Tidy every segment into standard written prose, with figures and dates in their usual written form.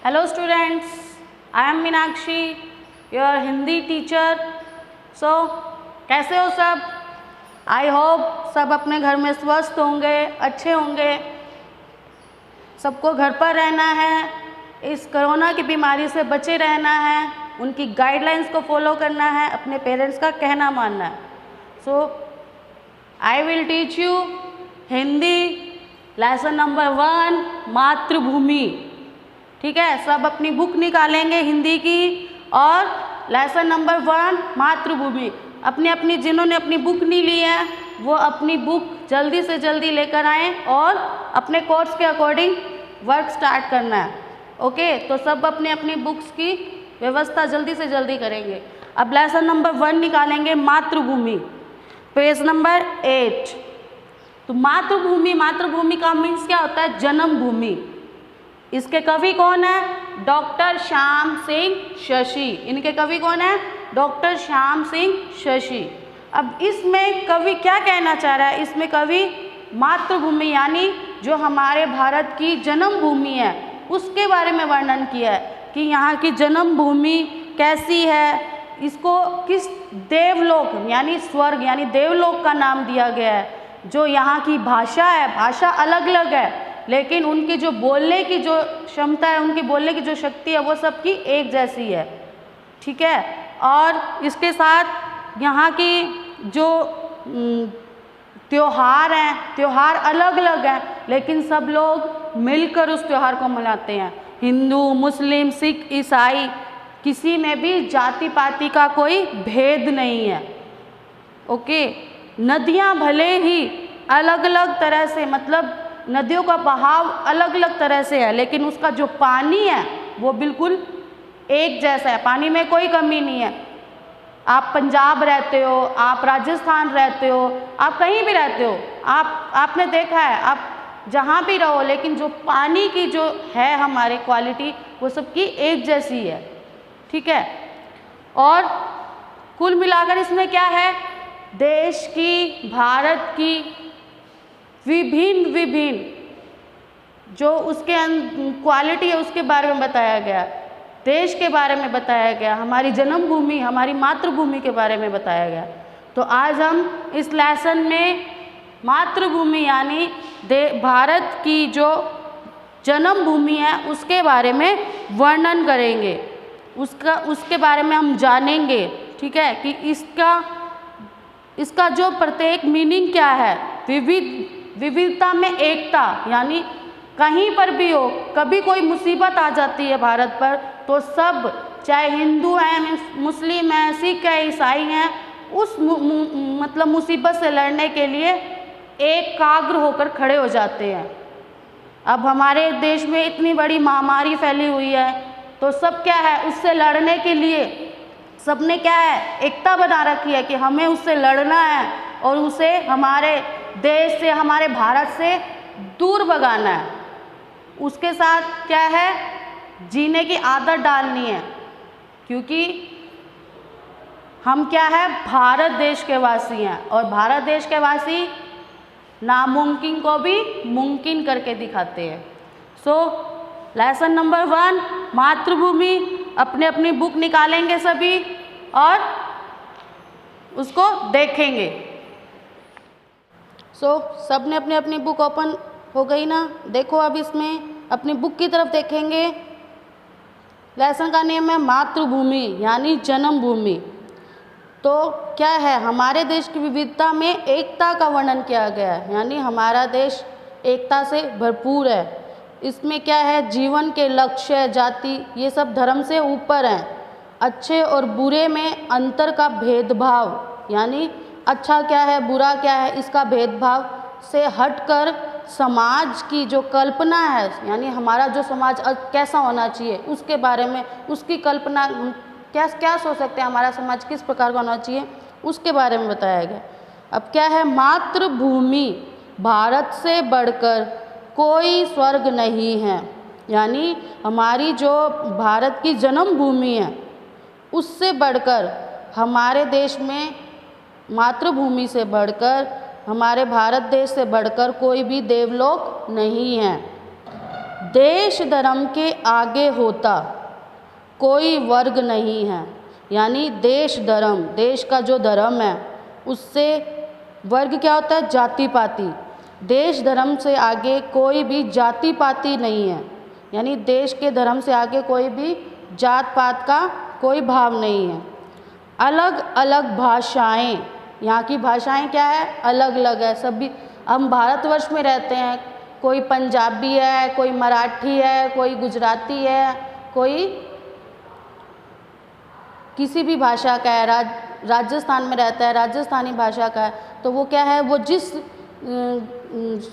Hello students, I am Meenakshi, your Hindi teacher. So, कैसे हो सब? I hope सब अपने घर में स्वस्थ होंगे, अच्छे होंगे। सबको घर पर रहना है, इस कोरोना की बीमारी से बचे रहना है, उनकी गाइडलाइंस को फॉलो करना है, अपने पेरेंट्स का कहना मानना है। So, I will teach you Hindi lesson number 1 मातृभूमि। ठीक है, सब अपनी बुक निकालेंगे हिंदी की और लेसन नंबर 1 मातृभूमि। अपनी जिन्होंने अपनी बुक नहीं ली है वो अपनी बुक जल्दी से जल्दी लेकर आएँ और अपने कोर्स के अकॉर्डिंग वर्क स्टार्ट करना है। ओके, तो सब अपनी बुक्स की व्यवस्था जल्दी से जल्दी करेंगे। अब लेसन नंबर 1 निकालेंगे मातृभूमि, पेज नंबर 8। तो मातृभूमि का मीन्स क्या होता है? जन्मभूमि। इसके कवि कौन है? डॉक्टर श्याम सिंह शशि। इनके कवि कौन है? डॉक्टर श्याम सिंह शशि। अब इसमें कवि क्या कहना चाह रहा है? इसमें कवि मातृभूमि यानी जो हमारे भारत की जन्मभूमि है उसके बारे में वर्णन किया है कि यहाँ की जन्मभूमि कैसी है, इसको किस देवलोक यानी स्वर्ग यानी देवलोक का नाम दिया गया है। जो यहाँ की भाषा है, भाषा अलग अलग है लेकिन उनकी जो बोलने की जो क्षमता है, उनकी बोलने की जो शक्ति है वो सबकी एक जैसी है। ठीक है, और इसके साथ यहाँ की जो त्योहार हैं, त्योहार अलग अलग हैं लेकिन सब लोग मिलकर उस त्योहार को मनाते हैं। हिंदू, मुस्लिम, सिख, ईसाई, किसी में भी जाति पाति का कोई भेद नहीं है। ओके, नदियाँ भले ही अलग अलग तरह से, मतलब नदियों का बहाव अलग अलग तरह से है लेकिन उसका जो पानी है वो बिल्कुल एक जैसा है, पानी में कोई कमी नहीं है। आप पंजाब रहते हो, आप राजस्थान रहते हो, आप कहीं भी रहते हो, आपने देखा है, आप जहाँ भी रहो लेकिन जो पानी की जो है हमारे क्वालिटी वो सबकी एक जैसी है। ठीक है, और कुल मिलाकर इसमें क्या है? देश की, भारत की विभिन्न जो उसके क्वालिटी है उसके बारे में बताया गया, देश के बारे में बताया गया, हमारी जन्मभूमि, हमारी मातृभूमि के बारे में बताया गया। तो आज हम इस लेसन में मातृभूमि यानी भारत की जो जन्मभूमि है उसके बारे में वर्णन करेंगे, उसके बारे में हम जानेंगे। ठीक है, कि इसका जो प्रत्येक मीनिंग क्या है। विविधता में एकता यानी कहीं पर भी हो, कभी कोई मुसीबत आ जाती है भारत पर तो सब, चाहे हिंदू हैं, मुस्लिम हैं, सिख हैं, ईसाई हैं, उस मतलब मुसीबत से लड़ने के लिए एकाग्र होकर खड़े हो जाते हैं। अब हमारे देश में इतनी बड़ी महामारी फैली हुई है तो सब क्या है, उससे लड़ने के लिए सबने क्या है, एकता बना रखी है कि हमें उससे लड़ना है और उसे हमारे देश से, हमारे भारत से दूर भगाना है। उसके साथ क्या है, जीने की आदत डालनी है, क्योंकि हम क्या है, भारत देश के वासी हैं और भारत देश के वासी नामुमकिन को भी मुमकिन करके दिखाते हैं। सो लेसन नंबर 1 मातृभूमि, अपनी बुक निकालेंगे सभी और उसको देखेंगे। सो सब ने अपनी बुक ओपन हो गई ना? देखो अब इसमें अपनी बुक की तरफ देखेंगे। लेसन का नेम है मातृभूमि यानी जन्मभूमि। तो क्या है, हमारे देश की विविधता में एकता का वर्णन किया गया है, यानी हमारा देश एकता से भरपूर है। इसमें क्या है, जीवन के लक्ष्य, जाति, ये सब धर्म से ऊपर हैं। अच्छे और बुरे में अंतर का भेदभाव यानी अच्छा क्या है, बुरा क्या है, इसका भेदभाव से हटकर समाज की जो कल्पना है यानी हमारा जो समाज कैसा होना चाहिए उसके बारे में, उसकी कल्पना क्या सोच सकते हैं, हमारा समाज किस प्रकार का होना चाहिए उसके बारे में बताया गया। अब क्या है, मातृभूमि, भारत से बढ़कर कोई स्वर्ग नहीं है, यानी हमारी जो भारत की जन्मभूमि है उससे बढ़कर हमारे देश में, मातृभूमि से बढ़कर, हमारे भारत देश से बढ़कर कोई भी देवलोक नहीं है। देश धर्म के आगे होता कोई वर्ग नहीं है। यानी देश धर्म, देश का जो धर्म है उससे वर्ग क्या होता है? जाति पाति। देश धर्म से आगे कोई भी जाति पाति नहीं है। यानी देश के धर्म से आगे कोई भी जात पात का कोई भाव नहीं है। अलग अलग भाषाएं, यहाँ की भाषाएं क्या है? अलग अलग है। सभी हम भारतवर्ष में रहते हैं, कोई पंजाबी है, कोई मराठी है, कोई गुजराती है, कोई किसी भी भाषा का है। राजस्थान में रहता है, राजस्थानी भाषा का है। तो वो क्या है? वो जिस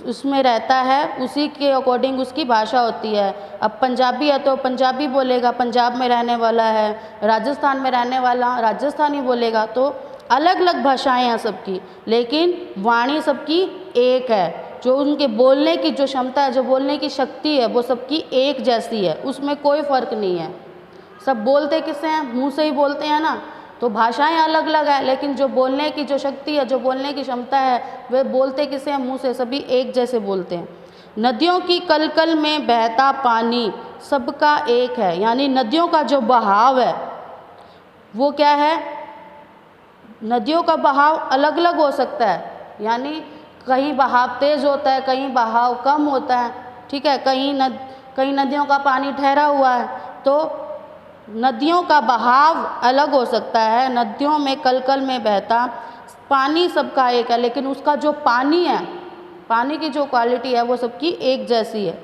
उसमें रहता है उसी के अकॉर्डिंग उसकी भाषा होती है। अब पंजाबी है तो पंजाबी बोलेगा, पंजाब में रहने वाला है, राजस्थान में रहने वाला राजस्थानी बोलेगा। तो अलग अलग भाषाएं हैं सबकी, लेकिन वाणी सबकी एक है। जो उनके बोलने की जो क्षमता है, जो बोलने की शक्ति है, वो सबकी एक जैसी है, उसमें कोई फ़र्क नहीं है। सब बोलते किससे हैं? मुंह से ही बोलते हैं ना। तो भाषाएं अलग अलग है, लेकिन जो बोलने की जो शक्ति है, जो बोलने की क्षमता है, वे बोलते किससे हैं? मुंह से। सभी एक जैसे बोलते हैं। नदियों की कलकल में बहता पानी सबका एक है। यानी नदियों का जो बहाव है वो क्या है? नदियों का बहाव अलग अलग हो सकता है। यानी कहीं बहाव तेज़ होता है, कहीं बहाव कम होता है, ठीक है। कहीं नदियों का पानी ठहरा हुआ है, तो नदियों का बहाव अलग हो सकता है। नदियों में कलकल में बहता पानी सबका एक है, लेकिन उसका जो पानी है, पानी की जो क्वालिटी है वो सबकी एक जैसी है।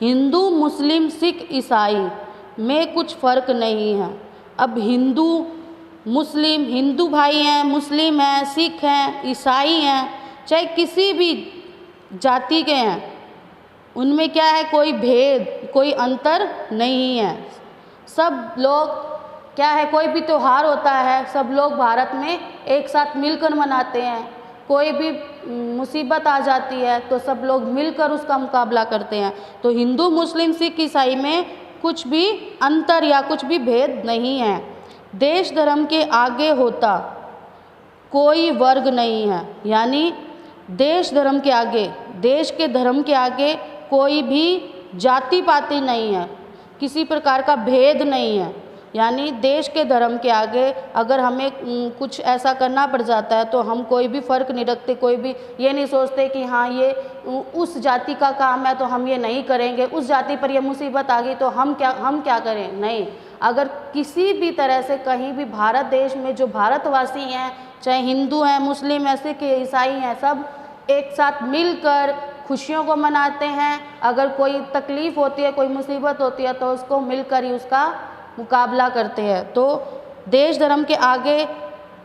हिंदू, मुस्लिम, सिख, ईसाई में कुछ फ़र्क नहीं है। अब हिंदू, मुस्लिम, हिंदू भाई हैं, मुस्लिम हैं, सिख हैं, ईसाई हैं, चाहे किसी भी जाति के हैं, उनमें क्या है? कोई भेद, कोई अंतर नहीं है। सब लोग क्या है? कोई भी त्यौहार होता है, सब लोग भारत में एक साथ मिलकर मनाते हैं। कोई भी मुसीबत आ जाती है तो सब लोग मिलकर उसका मुकाबला करते हैं। तो हिंदू, मुस्लिम, सिख, ईसाई में कुछ भी अंतर या कुछ भी भेद नहीं है। देश धर्म के आगे होता कोई वर्ग नहीं है। यानी देश धर्म के आगे, देश के धर्म के आगे कोई भी जाति पाति नहीं है, किसी प्रकार का भेद नहीं है। यानी देश के धर्म के आगे अगर हमें कुछ ऐसा करना पड़ जाता है तो हम कोई भी फ़र्क नहीं रखते। कोई भी ये नहीं सोचते कि हाँ ये उस जाति का काम है तो हम ये नहीं करेंगे, उस जाति पर ये मुसीबत आ गई तो हम क्या करें। नहीं, अगर किसी भी तरह से कहीं भी भारत देश में जो भारतवासी हैं, चाहे हिंदू हैं, मुस्लिम हैं, सिख, ईसाई हैं, सब एक साथ मिलकर खुशियों को मनाते हैं। अगर कोई तकलीफ़ होती है, कोई मुसीबत होती है तो उसको मिलकर ही उसका मुकाबला करते हैं। तो देश धर्म के आगे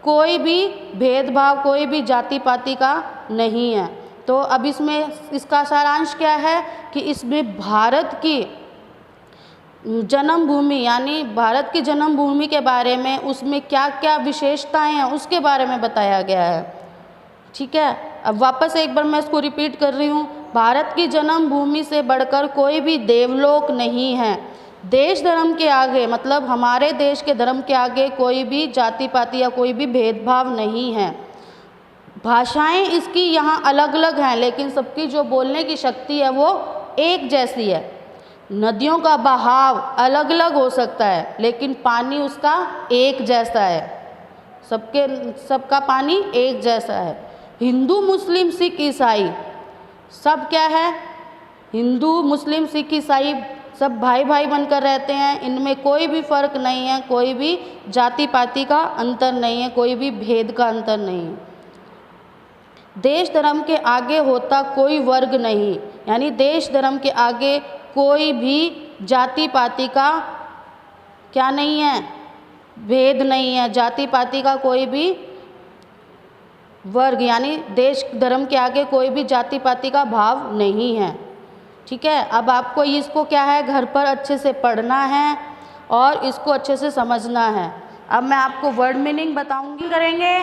कोई भी भेदभाव, कोई भी जाति पाति का नहीं है। तो अब इसमें इसका सारांश क्या है कि इसमें भारत की जन्मभूमि, यानी भारत की जन्मभूमि के बारे में, उसमें क्या क्या विशेषताएं हैं उसके बारे में बताया गया है, ठीक है। अब वापस एक बार मैं इसको रिपीट कर रही हूँ। भारत की जन्मभूमि से बढ़कर कोई भी देवलोक नहीं है। देश धर्म के आगे, मतलब हमारे देश के धर्म के आगे कोई भी जाति पाति या कोई भी भेदभाव नहीं है। भाषाएं इसकी यहाँ अलग अलग हैं, लेकिन सबकी जो बोलने की शक्ति है वो एक जैसी है। नदियों का बहाव अलग अलग हो सकता है, लेकिन पानी उसका एक जैसा है। सबका पानी एक जैसा है। हिंदू, मुस्लिम, सिख, ईसाई सब क्या है? हिंदू, मुस्लिम, सिख, ईसाई सब भाई भाई बनकर रहते हैं। इनमें कोई भी फ़र्क नहीं है, कोई भी जाति पाति का अंतर नहीं है, कोई भी भेद का अंतर नहीं है। देश धर्म के आगे होता कोई वर्ग नहीं, यानी देश धर्म के आगे कोई भी जाति पाति का क्या नहीं है? भेद नहीं है। जाति पाति का कोई भी वर्ग, यानी देश धर्म के आगे कोई भी जाति पाति का भाव नहीं है, ठीक है। अब आपको इसको क्या है? घर पर अच्छे से पढ़ना है और इसको अच्छे से समझना है। अब मैं आपको वर्ड मीनिंग बताऊंगी, करेंगे,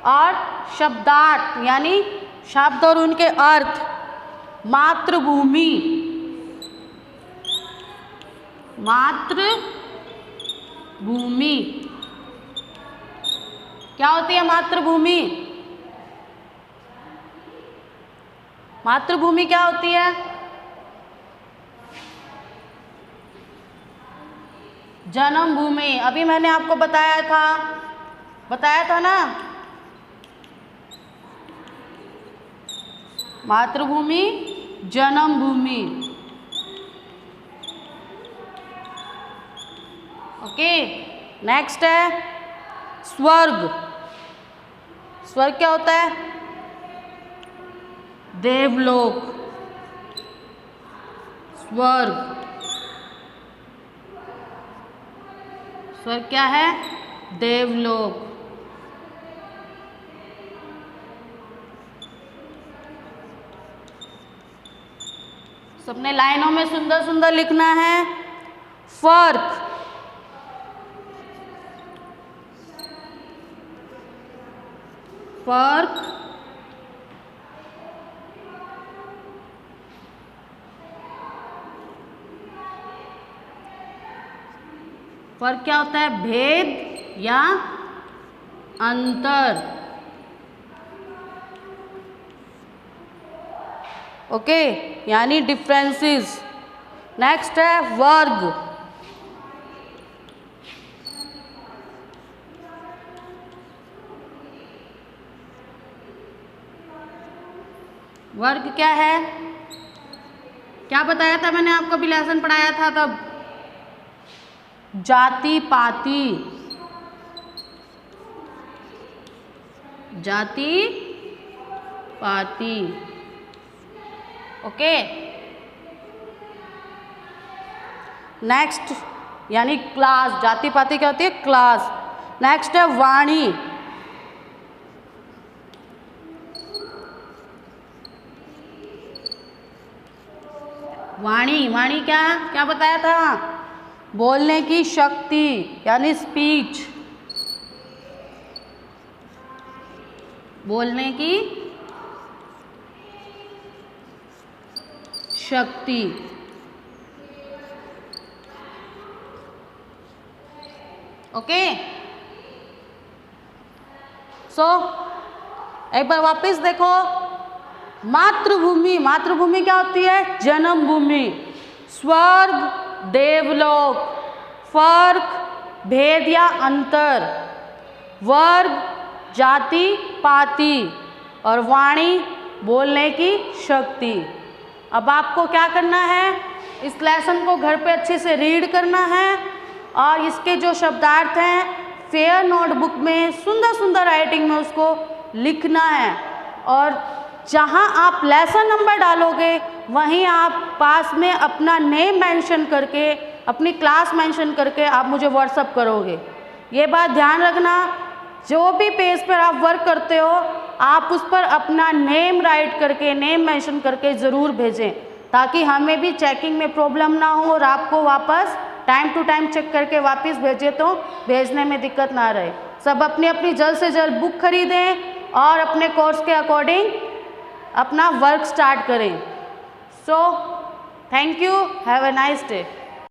और शब्दार्थ यानी शब्द और उनके अर्थ। मातृभूमि, मातृभूमि क्या होती है? मातृभूमि, मातृभूमि क्या होती है? जन्मभूमि, अभी मैंने आपको बताया था ना, मातृभूमि, जन्मभूमि। ओके, नेक्स्ट है स्वर्ग। स्वर्ग क्या होता है? देवलोक। स्वर्ग, स्वर्ग क्या है? देवलोक। सबने लाइनों में सुंदर सुंदर लिखना है। फर्क, फर्क, फर्क क्या होता है? भेद या अंतर। ओके, यानी डिफरेंसेस। नेक्स्ट है वर्ग। वर्ग क्या है? क्या बताया था मैंने आपको, भी लेसन पढ़ाया था तब? जाति पाति, जाति पाति। ओके, नेक्स्ट यानी क्लास। जाति पाति क्या होती है? क्लास। नेक्स्ट है वाणी। वाणी, वाणी क्या क्या बताया था? बोलने की शक्ति यानी स्पीच। बोलने की शक्ति। ओके, सो एक बार वापस देखो। मातृभूमि, मातृभूमि क्या होती है? जन्मभूमि। स्वर्ग, देवलोक। फर्क, भेद या अंतर। वर्ग, जाति पाति। और वाणी, बोलने की शक्ति। अब आपको क्या करना है? इस लेसन को घर पे अच्छे से रीड करना है और इसके जो शब्दार्थ हैं फेयर नोटबुक में सुंदर सुंदर राइटिंग में उसको लिखना है। और जहाँ आप लेसन नंबर डालोगे वहीं आप पास में अपना नेम मेंशन करके, अपनी क्लास मेंशन करके आप मुझे व्हाट्सअप करोगे। ये बात ध्यान रखना, जो भी पेज पर आप वर्क करते हो आप उस पर अपना नेम राइट करके, नेम मेंशन करके ज़रूर भेजें, ताकि हमें भी चेकिंग में प्रॉब्लम ना हो और आपको वापस टाइम टू टाइम चेक करके वापस भेजें तो भेजने में दिक्कत ना रहे। सब अपनी अपनी जल्द से जल्द बुक खरीदें और अपने कोर्स के अकॉर्डिंग अपना वर्क स्टार्ट करें। So thank you, have a nice day.